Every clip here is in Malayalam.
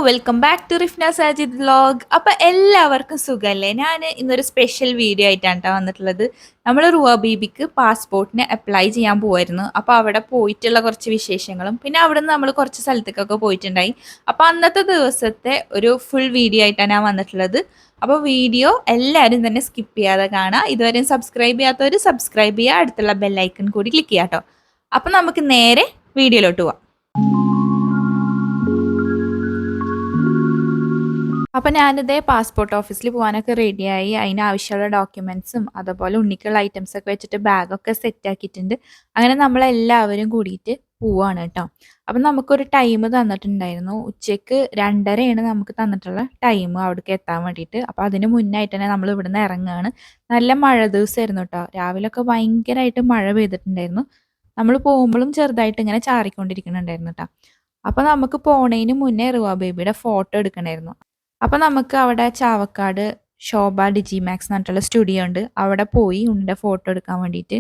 Welcome back to Rifna Sajid vlog. അപ്പോൾ എല്ലാവർക്കും സുഖമല്ലേ? ഞാൻ ഇന്നൊരു സ്പെഷ്യൽ വീഡിയോ ആയിട്ടാണ് ട്ടോ വന്നിട്ടുള്ളത്. നമ്മൾ റുവ ബീബിക്ക് പാസ്പോർട്ടിന് അപ്ലൈ ചെയ്യാൻ പോവായിരുന്നു. അപ്പോൾ അവിടെ പോയിട്ടുള്ള കുറച്ച് വിശേഷങ്ങളും പിന്നെ അവിടെ നിന്ന് നമ്മൾ കുറച്ച് സ്ഥലത്തേക്കൊക്കെ പോയിട്ടുണ്ടായി. അപ്പോൾ അന്നത്തെ ദിവസത്തെ ഒരു ഫുൾ വീഡിയോ ആയിട്ടാണ് ഞാൻ വന്നിട്ടുള്ളത്. അപ്പോൾ വീഡിയോ എല്ലാവരും തന്നെ സ്കിപ്പ് ചെയ്യാതെ കാണാം. ഇതുവരെയും സബ്സ്ക്രൈബ് ചെയ്യാത്തവർ സബ്സ്ക്രൈബ് ചെയ്യുക, അടുത്തുള്ള ബെല്ലൈക്കൺ കൂടി ക്ലിക്ക് ചെയ്യാം കേട്ടോ. അപ്പോൾ നമുക്ക് നേരെ വീഡിയോയിലോട്ട് പോവാം. അപ്പം ഞാനിതേ പാസ്പോർട്ട് ഓഫീസിൽ പോകാനൊക്കെ റെഡിയായി. അതിനാവശ്യമുള്ള ഡോക്യുമെൻറ്റ്സും അതുപോലെ ഉണ്ണിക്കുള്ള ഐറ്റംസൊക്കെ വെച്ചിട്ട് ബാഗൊക്കെ സെറ്റ് ആക്കിയിട്ടുണ്ട്. അങ്ങനെ നമ്മളെല്ലാവരും കൂടിയിട്ട് പോവാണ് കേട്ടോ. അപ്പം നമുക്കൊരു ടൈം തന്നിട്ടുണ്ടായിരുന്നു. ഉച്ചയ്ക്ക് 2:30 നമുക്ക് തന്നിട്ടുള്ള ടൈം അവിടേക്ക് എത്താൻ വേണ്ടിയിട്ട്. അപ്പോൾ അതിന് മുന്നായിട്ട് തന്നെ നമ്മൾ ഇവിടുന്ന് ഇറങ്ങുകയാണ്. നല്ല മഴ ദിവസമായിരുന്നു കേട്ടോ. രാവിലെയൊക്കെ ഭയങ്കരമായിട്ട് മഴ പെയ്തിട്ടുണ്ടായിരുന്നു. നമ്മൾ പോകുമ്പോഴും ചെറുതായിട്ട് ഇങ്ങനെ ചാറിക്കൊണ്ടിരിക്കുന്നുണ്ടായിരുന്നു കേട്ടോ. അപ്പോൾ നമുക്ക് പോണതിന് മുന്നേ റുവ ബേബിയുടെ ഫോട്ടോ എടുക്കണമായിരുന്നു. അപ്പോൾ നമുക്ക് അവിടെ ചാവക്കാട് ശോഭ ഡിജിമാക്സ് എന്ന് പറഞ്ഞിട്ടുള്ള സ്റ്റുഡിയോ ഉണ്ട്. അവിടെ പോയി ഉണ്ണിയുടെ ഫോട്ടോ എടുക്കാൻ വേണ്ടിയിട്ട്.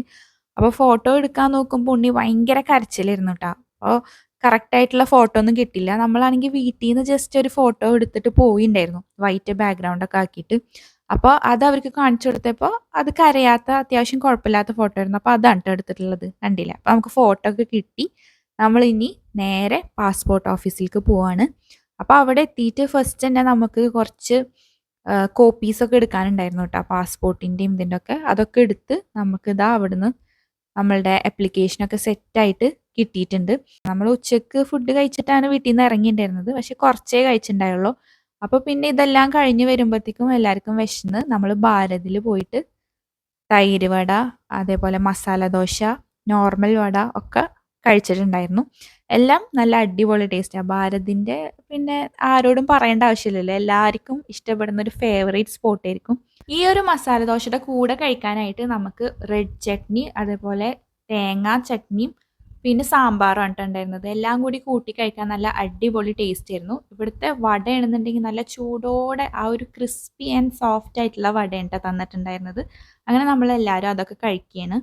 അപ്പോൾ ഫോട്ടോ എടുക്കാൻ നോക്കുമ്പോൾ ഉണ്ണി ഭയങ്കര കരച്ചിലായിരുന്നു കേട്ടോ. അപ്പോൾ കറക്റ്റായിട്ടുള്ള ഫോട്ടോ ഒന്നും കിട്ടില്ല. നമ്മളാണെങ്കിൽ വീട്ടിൽ നിന്ന് ജസ്റ്റ് ഒരു ഫോട്ടോ എടുത്തിട്ട് പോയിണ്ടായിരുന്നു, വൈറ്റ് ബാക്ക്ഗ്രൗണ്ടൊക്കെ ആക്കിയിട്ട്. അപ്പോൾ അത് അവർക്ക് കാണിച്ചു കൊടുത്തപ്പോൾ അത് കരയാത്ത അത്യാവശ്യം കുഴപ്പമില്ലാത്ത ഫോട്ടോ ആയിരുന്നു. അപ്പോൾ അതാണ് ട്ടോ എടുത്തിട്ടുള്ളത്, കണ്ടില്ല. അപ്പോൾ നമുക്ക് ഫോട്ടോ ഒക്കെ കിട്ടി. നമ്മളിനി നേരെ പാസ്പോർട്ട് ഓഫീസിലേക്ക് പോവാണ്. അപ്പോൾ അവിടെ എത്തിയിട്ട് ഫസ്റ്റ് തന്നെ നമുക്ക് കുറച്ച് കോപ്പീസൊക്കെ എടുക്കാനുണ്ടായിരുന്നു കേട്ടോ, പാസ്പോർട്ടിൻ്റെയും ഇതിൻ്റെ ഒക്കെ. അതൊക്കെ എടുത്ത് നമുക്കിതാ അവിടുന്ന് നമ്മളുടെ ആപ്ലിക്കേഷനൊക്കെ സെറ്റായിട്ട് കിട്ടിയിട്ടുണ്ട്. നമ്മൾ ഉച്ചയ്ക്ക് ഫുഡ് കഴിച്ചിട്ടാണ് വീട്ടിൽ നിന്ന് ഇറങ്ങിയിട്ടുണ്ടായിരുന്നത്. പക്ഷെ കുറച്ചേ കഴിച്ചിട്ടുണ്ടായുള്ളൂ. അപ്പോൾ പിന്നെ ഇതെല്ലാം കഴിഞ്ഞ് വരുമ്പോഴത്തേക്കും എല്ലാവർക്കും വിശന്ന് നമ്മൾ ഭാരതിൽ പോയിട്ട് തൈര് വട, അതേപോലെ മസാല ദോശ, നോർമൽ വട ഒക്കെ കഴിച്ചിട്ടുണ്ടായിരുന്നു. എല്ലാം നല്ല അടിപൊളി ടേസ്റ്റാണ്. ഭാരതിൻ്റെ പിന്നെ ആരോടും പറയേണ്ട ആവശ്യമില്ലല്ലോ, എല്ലാവർക്കും ഇഷ്ടപ്പെടുന്ന ഒരു ഫേവറേറ്റ് സ്പോട്ടായിരിക്കും. ഈ ഒരു മസാല ദോശയുടെ കൂടെ കഴിക്കാനായിട്ട് നമുക്ക് റെഡ് ചട്നി, അതേപോലെ തേങ്ങാ ചട്നിയും പിന്നെ സാമ്പാറും ഉണ്ടായിരുന്നത്. എല്ലാം കൂടി കൂട്ടി കഴിക്കാൻ നല്ല അടിപൊളി ടേസ്റ്റ് ആയിരുന്നു. ഇവിടുത്തെ വടയാണെന്നുണ്ടെങ്കിൽ നല്ല ചൂടോടെ ആ ഒരു ക്രിസ്പി ആൻഡ് സോഫ്റ്റ് ആയിട്ടുള്ള വടയാണ് തന്നിട്ടുണ്ടായിരുന്നത്. അങ്ങനെ നമ്മളെല്ലാവരും അതൊക്കെ കഴിക്കുകയാണ്.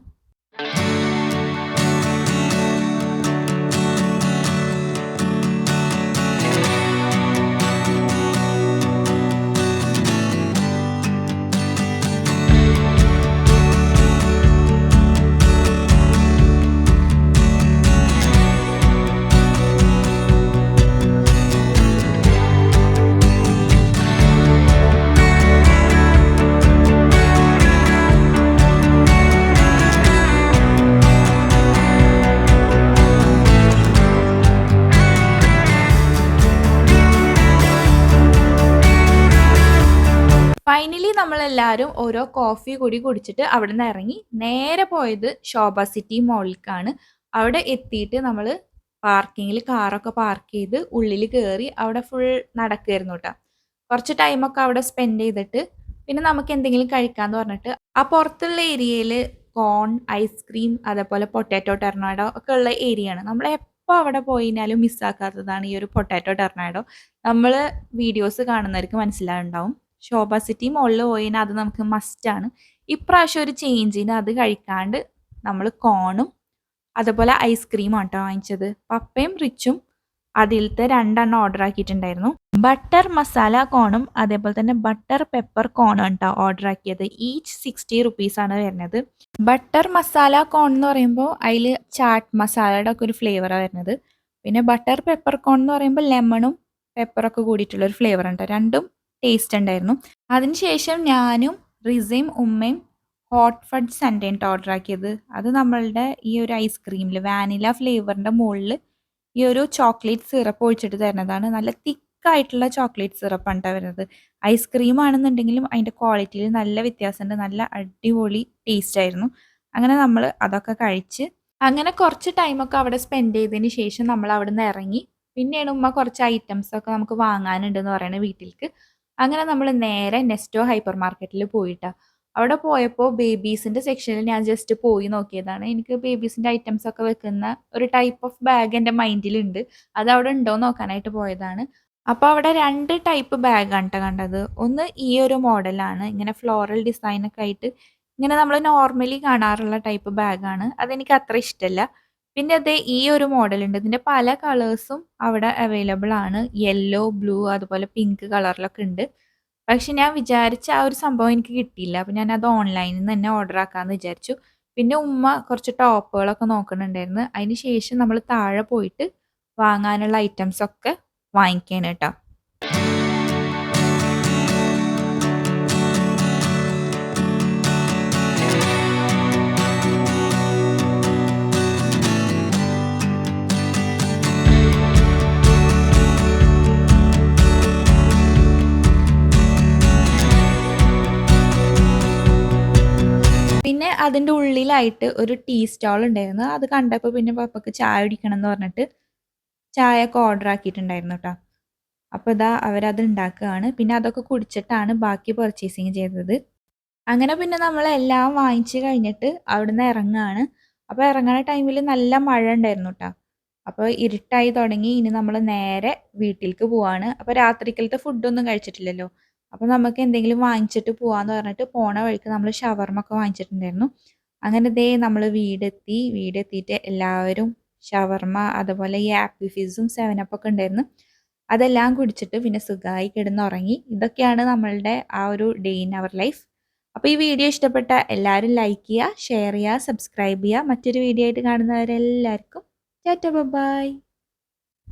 ഫൈനലി നമ്മളെല്ലാവരും ഓരോ കോഫി കൂടി കുടിച്ചിട്ട് അവിടെ നിന്ന് ഇറങ്ങി നേരെ പോയത് ശോഭ സിറ്റി മോളിലേക്കാണ്. അവിടെ എത്തിയിട്ട് നമ്മൾ പാർക്കിങ്ങിൽ കാറൊക്കെ പാർക്ക് ചെയ്ത് ഉള്ളിൽ കയറി അവിടെ ഫുൾ നടക്കുമായിരുന്നു കേട്ടോ. കുറച്ച് ടൈമൊക്കെ അവിടെ സ്പെൻഡ് ചെയ്തിട്ട് പിന്നെ നമുക്ക് എന്തെങ്കിലും കഴിക്കാമെന്ന് പറഞ്ഞിട്ട് ആ പുറത്തുള്ള ഏരിയയിൽ കോൺ, ഐസ്ക്രീം, അതേപോലെ പൊട്ടാറ്റോ ടെർണാഡോ ഒക്കെ ഉള്ള ഏരിയയാണ്. നമ്മൾ എപ്പോൾ അവിടെ പോയിനാലും മിസ്സാക്കാത്തതാണ് ഈ ഒരു പൊട്ടാറ്റോ ടെർണാഡോ. നമ്മൾ വീഡിയോസ് കാണുന്നവർക്ക് മനസ്സിലാവുണ്ടാവും. ശോഭ സിറ്റി മോളിൽ പോയിനാൽ അത് നമുക്ക് മസ്റ്റാണ്. ഇപ്രാവശ്യം ഒരു ചേഞ്ചിന് അത് കഴിക്കാണ്ട് നമ്മൾ കോണും അതുപോലെ ഐസ്ക്രീമാണ് കേട്ടോ വാങ്ങിച്ചത്. പപ്പയും റിച്ചും അതിലത്തെ 2 ഓർഡർ ആക്കിയിട്ടുണ്ടായിരുന്നു. ബട്ടർ മസാല കോണും അതേപോലെ തന്നെ ബട്ടർ പെപ്പർ കോണും കേട്ടോ ഓർഡർ ആക്കിയത്. ഈച്ച് 60 റുപ്പീസാണ് വരുന്നത്. ബട്ടർ മസാല കോൺ എന്ന് പറയുമ്പോൾ അതിൽ ചാട്ട് മസാലയുടെ ഒക്കെ ഒരു ഫ്ലേവറാണ് വരുന്നത്. പിന്നെ ബട്ടർ പെപ്പർ കോൺ എന്ന് പറയുമ്പോൾ ലെമണും പെപ്പറൊക്കെ കൂടിയിട്ടുള്ളൊരു ഫ്ലേവർ ഉണ്ട്. രണ്ടും ടേസ്റ്റ് ഉണ്ടായിരുന്നു. അതിനുശേഷം ഞാനും റിസയും ഉമ്മയും ഹോട്ട് ഫഡ് സൺഡേ ഓർഡർ ആക്കിയത്. അത് നമ്മളുടെ ഈ ഒരു ഐസ്ക്രീമിൽ വാനില ഫ്ലേവറിൻ്റെ മുകളിൽ ഈ ഒരു ചോക്ലേറ്റ് സിറപ്പ് ഒഴിച്ചിട്ട് തരുന്നതാണ്. നല്ല തിക്കായിട്ടുള്ള ചോക്ലേറ്റ് സിറപ്പാണ് കേട്ടോ വരുന്നത്. ഐസ്ക്രീം ആണെന്നുണ്ടെങ്കിലും അതിൻ്റെ ക്വാളിറ്റിയിൽ നല്ല വ്യത്യാസമുണ്ട്. നല്ല അടിപൊളി ടേസ്റ്റ് ആയിരുന്നു. അങ്ങനെ നമ്മൾ അതൊക്കെ കഴിച്ച് അങ്ങനെ കുറച്ച് ടൈമൊക്കെ അവിടെ സ്പെൻഡ് ചെയ്തതിന് ശേഷം നമ്മൾ അവിടെ നിന്ന് ഇറങ്ങി. പിന്നെയാണ് ഉമ്മ കുറച്ച് ഐറ്റംസൊക്കെ നമുക്ക് വാങ്ങാനുണ്ടെന്ന് പറയുന്നത് വീട്ടിലേക്ക്. അങ്ങനെ നമ്മൾ നേരെ നെസ്റ്റോ ഹൈപ്പർ മാർക്കറ്റിൽ പോയിട്ടാണ്. അവിടെ പോയപ്പോൾ ബേബീസിൻ്റെ സെക്ഷനിൽ ഞാൻ ജസ്റ്റ് പോയി നോക്കിയതാണ്. എനിക്ക് ബേബീസിൻ്റെ ഐറ്റംസൊക്കെ വെക്കുന്ന ഒരു ടൈപ്പ് ഓഫ് ബാഗ് എൻ്റെ മൈൻഡിലുണ്ട്. അത് അവിടെ ഉണ്ടോ എന്ന് നോക്കാനായിട്ട് പോയതാണ്. അപ്പോൾ അവിടെ 2 ടൈപ്പ് ബാഗാണ് കേട്ടോ കണ്ടത്. ഒന്ന് ഈ ഒരു മോഡലാണ്, ഇങ്ങനെ ഫ്ലോറൽ ഡിസൈനൊക്കെ ആയിട്ട് ഇങ്ങനെ നമ്മൾ നോർമലി കാണാറുള്ള ടൈപ്പ് ബാഗാണ്. അതെനിക്ക് അത്ര ഇഷ്ടമല്ല. പിന്നെ ദേ ഈ ഒരു മോഡലുണ്ട്. ഇതിന്റെ പല കളേഴ്സും അവിടെ അവൈലബിൾ ആണ്. യെല്ലോ, ബ്ലൂ അതുപോലെ പിങ്ക് കളറിലൊക്കെ ഉണ്ട്. പക്ഷെ ഞാൻ വിചാരിച്ച ആ ഒരു സംഭവം എനിക്ക് കിട്ടിയില്ല. അപ്പൊ ഞാനത് ഓൺലൈനിൽ നിന്ന് തന്നെ ഓർഡർ ആക്കാന്ന് വിചാരിച്ചു. പിന്നെ ഉമ്മ കുറച്ച് ടോപ്പുകളൊക്കെ നോക്കുന്നുണ്ടായിരുന്നു. അതിന് ശേഷം നമ്മൾ താഴെ പോയിട്ട് വാങ്ങാനുള്ള ഐറ്റംസ് ഒക്കെ വാങ്ങിക്കാണ് ട്ടോ. പിന്നെ അതിന്റെ ഉള്ളിലായിട്ട് ഒരു ടീ സ്റ്റാൾ ഉണ്ടായിരുന്നു. അത് കണ്ടപ്പോൾ പിന്നെ പപ്പക്ക് ചായ കുടിക്കണം എന്ന് പറഞ്ഞിട്ട് ചായ ഒക്കെ ഓർഡർ ആക്കിയിട്ടുണ്ടായിരുന്നു ട്ടോ. അപ്പോൾ ഇതാ അവരത് ഉണ്ടാക്കുകയാണ്. പിന്നെ അതൊക്കെ കുടിച്ചിട്ടാണ് ബാക്കി പർച്ചേസിങ് ചെയ്തത്. അങ്ങനെ പിന്നെ നമ്മളെല്ലാം വാങ്ങിച്ച് കഴിഞ്ഞിട്ട് അവിടുന്ന് ഇറങ്ങാണ്. അപ്പോൾ ഇറങ്ങണ ടൈമിൽ നല്ല മഴ ഉണ്ടായിരുന്നു ട്ടോ. അപ്പോൾ ഇരുട്ടായി തുടങ്ങി. ഇനി നമ്മൾ നേരെ വീട്ടിലേക്ക് പോവാണ്. അപ്പോൾ രാത്രിക്കലത്തെ ഫുഡൊന്നും കഴിച്ചിട്ടില്ലല്ലോ. അപ്പോൾ നമുക്ക് എന്തെങ്കിലും വാങ്ങിച്ചിട്ട് പോവാന്ന് പറഞ്ഞിട്ട് പോണ വഴിക്ക് നമ്മൾ ഷവർമ്മ ഒക്കെ വാങ്ങിച്ചിട്ടുണ്ടായിരുന്നു. അങ്ങനെ ദേ നമ്മൾ വീടെത്തി. വീടെത്തിയിട്ട് എല്ലാവരും ഷവർമ്മ അതുപോലെ ഈ ആപ്പി ഫിസും 7 അപ്പ് ഒക്കെ ഉണ്ടായിരുന്നു. അതെല്ലാം കുടിച്ചിട്ട് പിന്നെ സുഖമായി കിടന്നുറങ്ങി. ഇതൊക്കെയാണ് നമ്മളുടെ ആ ഒരു ഡേ ഇൻ അവർ ലൈഫ്. അപ്പോൾ ഈ വീഡിയോ ഇഷ്ടപ്പെട്ട എല്ലാവരും ലൈക്ക് ചെയ്യുക, ഷെയർ ചെയ്യുക, സബ്സ്ക്രൈബ് ചെയ്യുക. മറ്റൊരു വീഡിയോ ആയിട്ട് കാണുന്നവരെല്ലാവർക്കും ടാറ്റ ബൈ.